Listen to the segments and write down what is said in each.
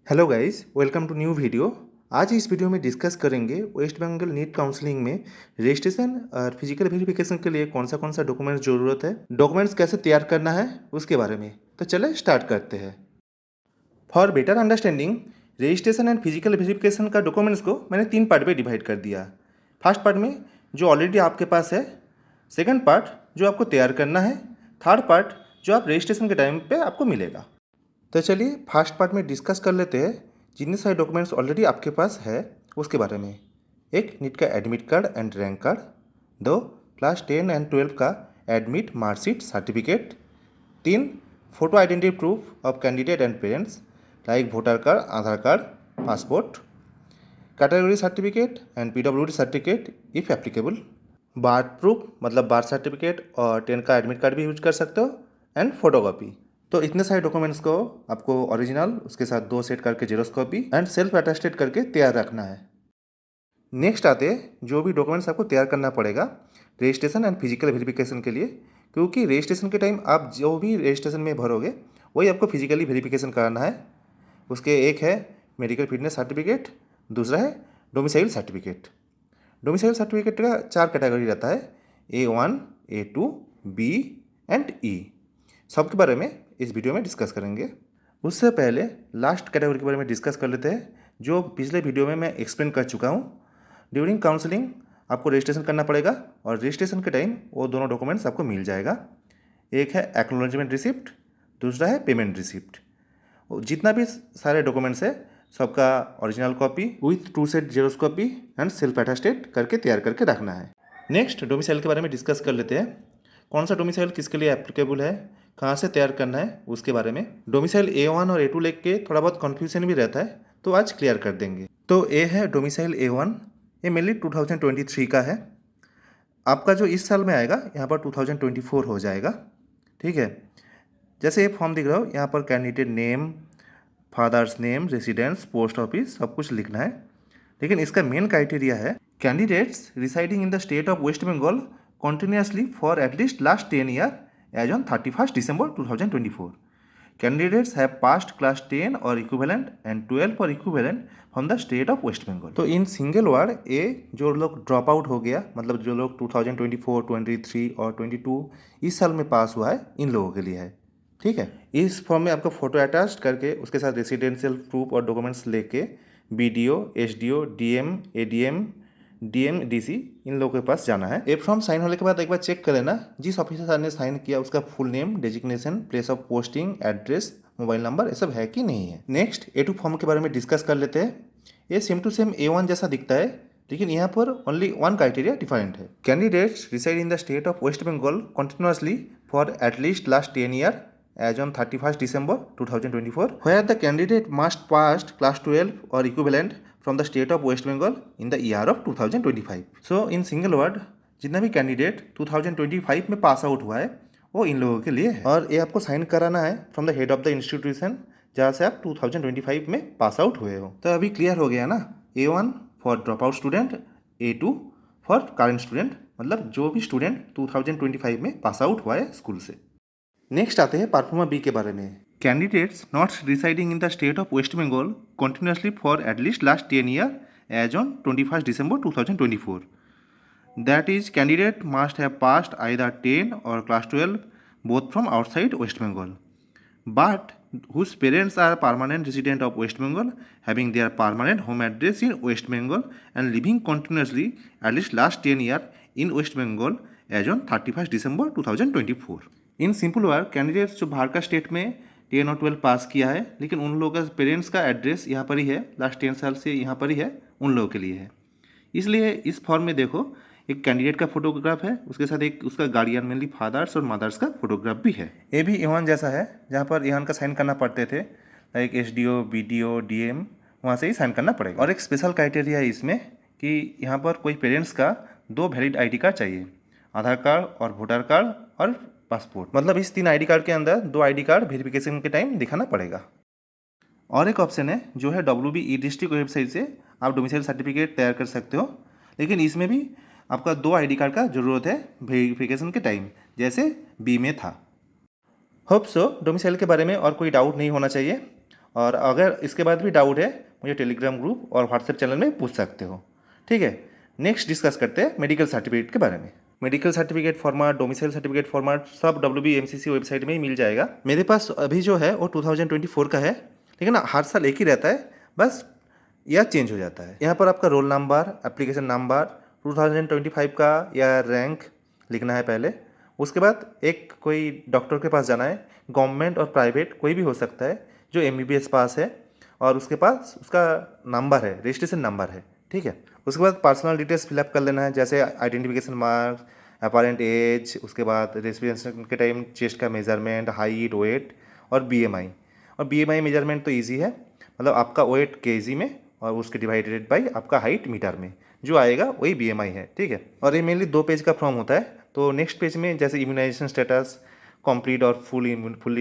Hello guys, welcome to new video. आज इस video में डिस्कस करेंगे वेस्ट बंगाल नीट काउंसलिंग में रजिस्ट्रेशन और फिजिकल वेरिफिकेशन के लिए कौन सा डॉक्यूमेंट्स ज़रूरत है, डॉक्यूमेंट्स कैसे तैयार करना है उसके बारे में। तो चले स्टार्ट करते हैं। For better understanding, registration and physical verification का डॉक्यूमेंट्स को मैंने 3 पार्ट में डिवाइड कर दिया। फर्स्ट पार्ट में जो ऑलरेडी आपके पास है, सेकेंड पार्ट जो आपको तैयार करना है, थर्ड पार्ट जो आप रजिस्ट्रेशन के टाइम पे आपको मिलेगा। तो चलिए फर्स्ट पार्ट में डिस्कस कर लेते हैं जितने सारे डॉक्यूमेंट्स ऑलरेडी आपके पास है उसके बारे में। एक, नीट का admit card and rank card. 2, class 10 and 12 का admit marksheet certificate. 3, photo identity proof of candidate and parents like voter card, Aadhaar card, passport. Category certificate and PWD certificate if applicable. Birth proof मतलब birth certificate और 10 का admit card भी use कर सकते हो, and photocopy. तो इतने सारे डॉक्यूमेंट्स को आपको ओरिजिनल, उसके साथ 2 सेट करके xerox copy and self attested करके तैयार रखना है। नेक्स्ट आते जो भी डॉक्यूमेंट्स आपको तैयार करना पड़ेगा रजिस्ट्रेशन एंड फिजिकल वेरिफिकेशन के लिए, क्योंकि रजिस्ट्रेशन के टाइम आप जो भी रजिस्ट्रेशन में भरोगे वही आपको फिजिकली वेरिफिकेशन कराना है। उसके एक है मेडिकल फिटनेस सर्टिफिकेट, दूसरा है डोमिसाइल सर्टिफिकेट। डोमिसाइल सर्टिफिकेट का 4 कैटेगरी रहता है, A1, A2, B and E। सबके बारे में इस वीडियो में डिस्कस करेंगे। उससे पहले लास्ट कैटेगरी के बारे में डिस्कस कर लेते हैं, जो पिछले वीडियो में मैं एक्सप्लेन कर चुका हूँ। ड्यूरिंग काउंसलिंग आपको रजिस्ट्रेशन करना पड़ेगा और रजिस्ट्रेशन के टाइम वो दोनों डॉक्यूमेंट्स आपको मिल जाएगा। एक है एक्नॉलेजमेंट रिसिप्ट, दूसरा है पेमेंट रिसिप्ट। जितना भी सारे डॉक्यूमेंट्स है सबका original copy with 2 set xerox copy and self attested करके तैयार करके रखना है। नेक्स्ट डोमिसाइल के बारे में डिस्कस कर लेते हैं। कौन सा डोमिसाइल किसके लिए एप्लीकेबल है, कहाँ से तैयार करना है उसके बारे में। डोमिसाइल A1 और A2 लेके थोड़ा बहुत कन्फ्यूजन भी रहता है, तो आज क्लियर कर देंगे। तो ए है डोमिसाइल A1, ये मेनली 2023 का है। आपका जो इस साल में आएगा यहाँ पर 2024 हो जाएगा, ठीक है। जैसे ये फॉर्म दिख रहा हो यहाँ पर candidate name, father's name, residence, post office सब कुछ लिखना है। लेकिन इसका मेन क्राइटेरिया है candidates residing in the state of West Bengal continuously for at least last 10 years as on 31st December 2024. Candidates have passed class 10 or equivalent and 12 or equivalent from the state of West Bengal. तो in single word a जो लोग drop out हो गया, मतलब जो लोग 2024, 23 और 22 इस साल में पास हुआ है, इन लोगों के लिए है, ठीक है। इस फॉर्म में आपको फोटो अटैच करके उसके साथ रेसिडेंशियल प्रूफ और डॉक्यूमेंट्स लेके BDO, SDO, DM, ADM, DMDC इन लोगों के पास जाना है। ए फॉर्म साइन होने के बाद एक बार चेक कर लेना जिस ऑफिसर ने साइन किया उसका full name, designation, place of posting, address, mobile number ये सब है कि नहीं है। नेक्स्ट A2 फॉर्म के बारे में डिस्कस कर लेते हैं। ये सेम टू सेम A1 जैसा दिखता है, लेकिन यहाँ पर ओनली वन क्राइटेरिया डिफरेंट है। Candidates reside in the state of West Bengal continuously for at least last 10 year as on 31st December 2024, where the candidate must passed class 12 or equivalent from the state of West Bengal in the year of 2025. So in single word, जितना भी candidate 2025 में pass out हुआ है वो इन लोगों के लिए है, और ये आपको साइन कराना है from the head of the institution जहाँ से आप 2025 में पास आउट हुए हो। तो अभी क्लियर हो गया ना, A1 for drop out student, A2 for current student, मतलब जो भी स्टूडेंट 2025 में पास आउट हुआ है स्कूल से। नेक्स्ट आते हैं परफॉर्मा B के बारे में। Candidates not residing in the state of West Bengal continuously for at least last 10 year as on 21st December 2024. That is, candidate must have passed either 10 or class 12 both from outside West Bengal, but whose parents are permanent resident of West Bengal, having their permanent home address in West Bengal and living continuously at least last 10 years in West Bengal as on 31st December 2024. In simple word, candidates जो बाहर का state में 10 और 12 पास किया है लेकिन उन लोगों का पेरेंट्स का एड्रेस यहाँ पर ही है, लास्ट 10 साल से यहाँ पर ही है, उन लोगों के लिए है। इसलिए इस फॉर्म में देखो एक कैंडिडेट का फोटोग्राफ है, उसके साथ एक उसका गार्डियन मेनली फादर्स और मदर्स का फोटोग्राफ भी है। ये भी इहान जैसा है, जहाँ पर इहान का साइन करना पड़ते थे, लाइक SDO, BDO, DM, वहाँ से ही साइन करना पड़ेगा। और एक स्पेशल क्राइटेरिया है इसमें कि यहाँ पर कोई पेरेंट्स का 2 वैलिड ID कार्ड चाहिए, आधार कार्ड और वोटर कार्ड और पासपोर्ट, मतलब इस 3 ID कार्ड के अंदर 2 ID कार्ड वेरिफिकेशन के टाइम दिखाना पड़ेगा। और एक ऑप्शन है जो है WB E-डिस्ट्रिक्ट वेबसाइट से आप डोमिसाइल सर्टिफिकेट तैयार कर सकते हो, लेकिन इसमें भी आपका 2 ID कार्ड का ज़रूरत है वेरिफिकेशन के टाइम, जैसे B में था। होप सो डोमिसाइल के बारे में और कोई डाउट नहीं होना चाहिए। और अगर इसके बाद भी डाउट है मुझे टेलीग्राम ग्रुप और व्हाट्सएप चैनल में पूछ सकते हो। ठीक है, नेक्स्ट डिस्कस करते हैं मेडिकल सर्टिफिकेट के बारे में। Medical certificate format, domicile certificate format सब WBMCC वेबसाइट में ही मिल जाएगा। मेरे पास अभी जो है वो 2024 का है, लेकिन हर साल एक ही रहता है, बस यह चेंज हो जाता है। यहाँ पर आपका रोल नंबर, एप्लीकेशन नंबर, 2025 का या रैंक लिखना है पहले। उसके बाद एक कोई डॉक्टर के पास जाना है, गवर्नमेंट और प्राइवेट कोई भी हो सकता है, जो MBBS पास है और उसके पास उसका नंबर है, रजिस्ट्रेशन नंबर है। ठीक है, उसके बाद पर्सनल डिटेल्स फिलअप कर लेना है, जैसे आइडेंटिफिकेशन मार्क्स, अपारेंट एज, उसके बाद रेस्पिरेशन के टाइम चेस्ट का मेजरमेंट, हाइट, वेट और BMI। और BMI मेजरमेंट तो ईजी है, मतलब आपका वेट kg में और उसके डिवाइडेड बाई आपका हाइट मीटर में जो आएगा वही BMI है। ठीक है, और ये मेनली 2 पेज का फॉर्म होता है। तो नेक्स्ट पेज में जैसे इम्यूनाइजेशन स्टेटस, कंप्लीट और fully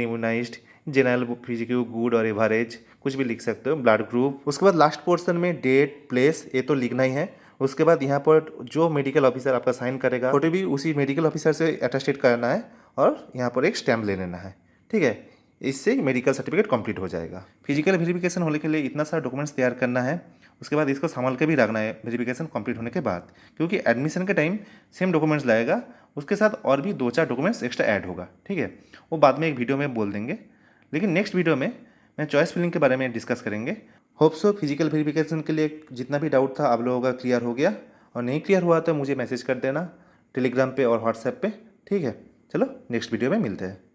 immunised, general, physical, good और एवरेज, कुछ भी लिख सकते हो, ब्लड ग्रुप। उसके बाद लास्ट पोर्शन में डेट, प्लेस, ये तो लिखना ही है। उसके बाद यहाँ पर जो मेडिकल ऑफिसर आपका साइन करेगा, फोटो भी उसी मेडिकल ऑफिसर से अटेस्टेड करना है और यहाँ पर एक स्टैम्प ले लेना है। ठीक है, इससे मेडिकल सर्टिफिकेट कंप्लीट हो जाएगा। फिजिकल वेरिफिकेशन होने के लिए इतना सारा डॉक्यूमेंट्स तैयार करना है, उसके बाद इसको संभाल के भी रखना है वेरिफिकेशन कंप्लीट होने के बाद, क्योंकि एडमिशन के टाइम सेम डॉक्यूमेंट्स लगेगा, उसके साथ और भी 2-4 डॉक्यूमेंट्स एक्स्ट्रा ऐड होगा। ठीक है, वो बाद में एक वीडियो में बोल देंगे, लेकिन नेक्स्ट वीडियो में मैं चॉइस फिलिंग के बारे में डिस्कस करेंगे। होप सो फिजिकल वेरिफिकेशन के लिए जितना भी डाउट था आप लोगों का क्लियर हो गया, और नहीं क्लियर हुआ तो मुझे मैसेज कर देना टेलीग्राम पे और व्हाट्सएप पे। ठीक है, चलो नेक्स्ट वीडियो में मिलते हैं।